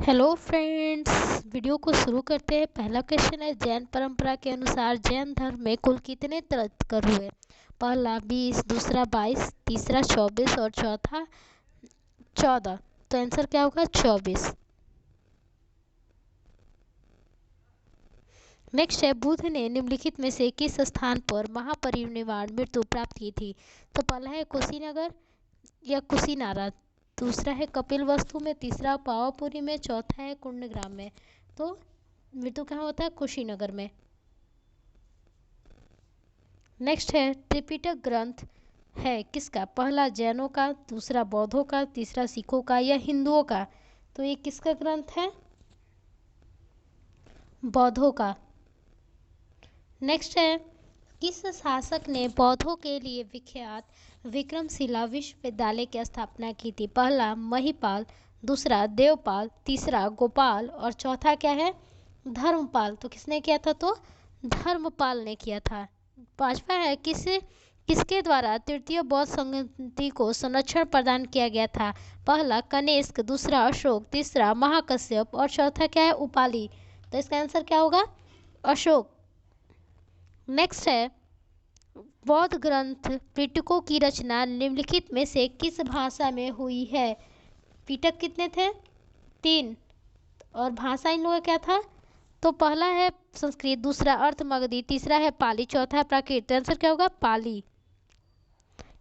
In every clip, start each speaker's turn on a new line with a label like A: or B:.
A: Hello friends, video को शुरू करते हैं। पहला क्वेश्चन है, जैन परंपरा के अनुसार जैन धर्म में कुल कितने तीर्थंकर हुए? पहला 20, दूसरा 22, तीसरा 24 और चौथा 14। तो आंसर क्या होगा? 24। नेक्स्ट है, बुद्ध ने निम्नलिखित में से किस स्थान पर महापरिनिर्वाण मृत्यु प्राप्त की थी? तो पहला है कुशीनगर या कुशीनारा, दूसरा है कपिल वस्तु में, तीसरा पावापुरी में, चौथा है कुंडग्राम में। तो मृत्यु कहाँ होता है? कुशीनगर में। नेक्स्ट है, त्रिपिटक ग्रंथ है किसका? पहला जैनों का, दूसरा बौद्धों का, तीसरा सिखों का या हिंदुओं का? तो ये किसका ग्रंथ है? बौद्धों का। नेक्स्ट है, किस शासक ने बौद्धों के लिए विख्यात विक्रमशिला विश्वविद्यालय की स्थापना की थी? पहला महिपाल, दूसरा देवपाल, तीसरा गोपाल और चौथा क्या है? धर्मपाल। तो किसने किया था? तो धर्मपाल ने किया था। पांचवा है, किसके द्वारा तृतीय बौद्ध संगति को संरक्षण प्रदान किया गया था? पहला कनिष्क, दूसरा अशोक, तीसरा महाकश्यप और चौथा क्या है? उपाली। तो इसका आंसर क्या होगा? अशोक। नेक्स्ट है, बौद्ध ग्रंथ पिटकों की रचना निम्नलिखित में से किस भाषा में हुई है? पिटक कितने थे? 3। और भाषा इन लोगों का क्या था? तो पहला है संस्कृत, दूसरा अर्थ मगधी, तीसरा है पाली, चौथा है प्राकृत। आंसर क्या होगा? पाली।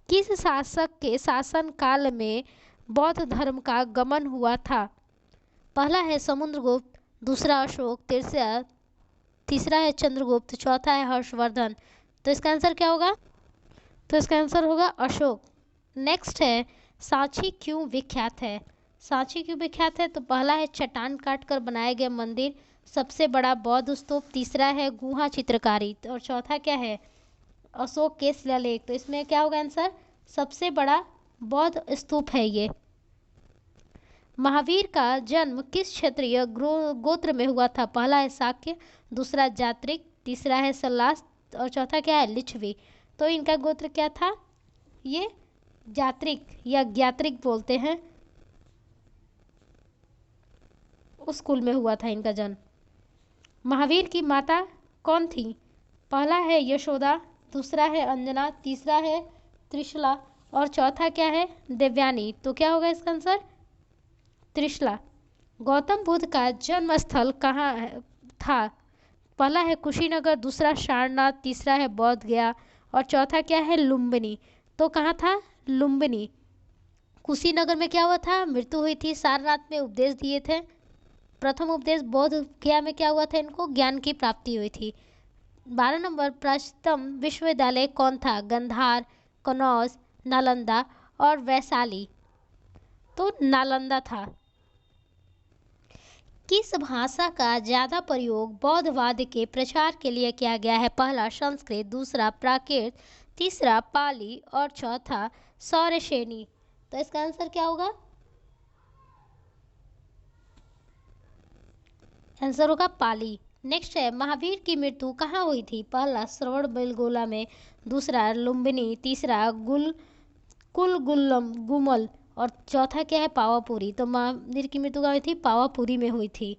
A: किस शासक के शासन काल में बौद्ध धर्म का गमन हुआ था? पहला है समुद्रगुप्त, दूसरा अशोक, तीसरा है चंद्रगुप्त, चौथा है हर्षवर्धन। तो इसका आंसर क्या होगा? तो इसका आंसर होगा अशोक। नेक्स्ट है, सांची क्यों विख्यात है? सांची क्यों विख्यात है? तो पहला है चट्टान काटकर बनाए गए मंदिर, सबसे बड़ा बौद्ध स्तूप, तीसरा है गुहा चित्रकारी और चौथा क्या है? अशोक के शिलालेख। तो इसमें क्या होगा आंसर? सबसे बड़ा बौद्ध स्तूप है ये। महावीर का जन्म किस क्षेत्रीय गोत्र में हुआ था? पहला है शाक्य, दूसरा जात्रिक, तीसरा है सल्लास और चौथा क्या है? लिच्छवी। तो इनका गोत्र क्या था? ये जात्रिक या ज्ञात्रिक बोलते हैं, उस कुल में हुआ था इनका जन्म। महावीर की माता कौन थी? पहला है यशोदा, दूसरा है अंजना, तीसरा है त्रिशला और चौथा क्या है? देवयानी। तो क्या होगा इसका आंसर? त्रिशला। गौतम बुद्ध का जन्म स्थल कहाँ था? पहला है कुशीनगर, दूसरा सारनाथ, तीसरा है बोध गया और चौथा क्या है? लुम्बिनी। तो कहाँ था? लुम्बिनी। कुशीनगर में क्या हुआ था? मृत्यु हुई थी। सारनाथ में उपदेश दिए थे, प्रथम उपदेश। बोध गया में क्या हुआ था? इनको ज्ञान की प्राप्ति हुई थी। 12 नंबर, प्राचीनतम विश्वविद्यालय कौन था? गंधार, कनौज, नालंदा और वैशाली। तो नालंदा था। किस भाषा का ज़्यादा प्रयोग बौद्धवाद के प्रचार के लिए किया गया है? पहला संस्कृत, दूसरा प्राकृत, तीसरा पाली और चौथा सौरसेनी। तो इसका आंसर क्या होगा? आंसर होगा पाली। नेक्स्ट है, महावीर की मृत्यु कहाँ हुई थी? पहला श्रवणबेलगोला में, दूसरा लुम्बिनी, तीसरा गुमल और चौथा क्या है? पावापुरी। तो महावीर की मृत्यु कहाँ हुई थी? पावापुरी में हुई थी।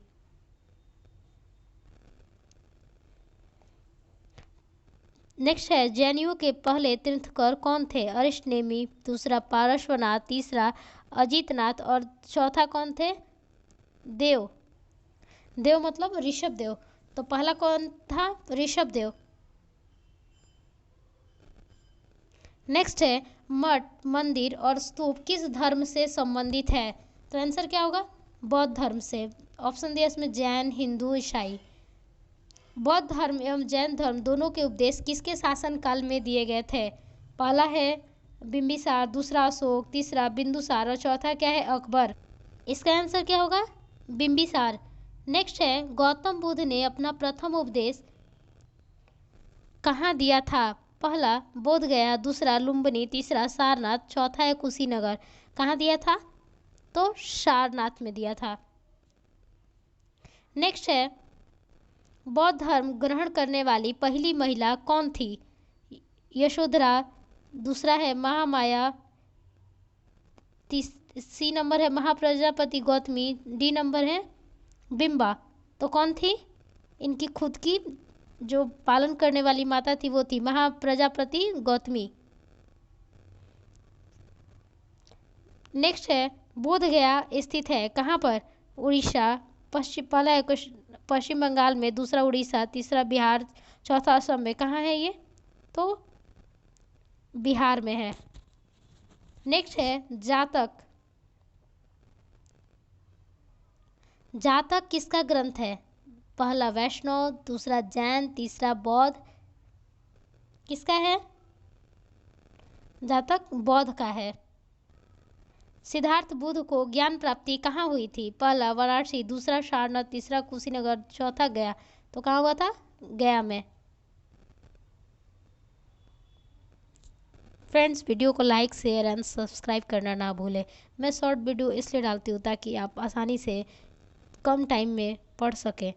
A: नेक्स्ट है, जैनियों के पहले तीर्थंकर कौन थे? अरिष्टनेमी, दूसरा पार्श्वनाथ, तीसरा अजितनाथ और चौथा कौन थे? देव। देव मतलब ऋषभ देव। तो पहला कौन था? ऋषभ देव। नेक्स्ट है, मठ, मंदिर और स्तूप किस धर्म से संबंधित है? तो आंसर क्या होगा? बौद्ध धर्म से। ऑप्शन दिया इसमें जैन, हिंदू, ईसाई। बौद्ध धर्म एवं जैन धर्म दोनों के उपदेश किसके शासन काल में दिए गए थे? पहला है बिंबिसार, दूसरा अशोक, तीसरा बिंदुसार और चौथा क्या है? अकबर। इसका आंसर क्या होगा? बिंबिसार। नेक्स्ट है, गौतम बुद्ध ने अपना प्रथम उपदेश कहाँ दिया था? पहला बोध गया, दूसरा लुम्बिनी, तीसरा सारनाथ, चौथा है कुशीनगर। कहाँ दिया था? तो सारनाथ में दिया था। नेक्स्ट है, बौद्ध धर्म ग्रहण करने वाली पहली महिला कौन थी? यशोधरा, दूसरा है महामाया, सी नंबर है महाप्रजापति गौतमी, डी नंबर है बिंबा तो कौन थी? इनकी खुद की जो पालन करने वाली माता थी वो थी महाप्रजापति गौतमी। नेक्स्ट है बोध गया स्थित है कहाँ पर? उड़ीसा। पहला है पश्चिम बंगाल में, दूसरा उड़ीसा, तीसरा बिहार, चौथा असम में। कहाँ है ये? तो बिहार में है। नेक्स्ट है जातक। जातक किसका ग्रंथ है? पहला वैष्णव, दूसरा जैन, तीसरा बौद्ध। किसका है? जातक बौद्ध का है। सिद्धार्थ बुद्ध को ज्ञान प्राप्ति कहाँ हुई थी? पहला वाराणसी, दूसरा सारनाथ, तीसरा कुशीनगर, चौथा गया। तो कहाँ हुआ था? गया में। फ्रेंड्स, वीडियो को लाइक, शेयर एंड सब्सक्राइब करना ना भूलें। मैं शॉर्ट वीडियो इसलिए डालती हूँ ताकि आप आसानी से कम टाइम में पढ़ सकें।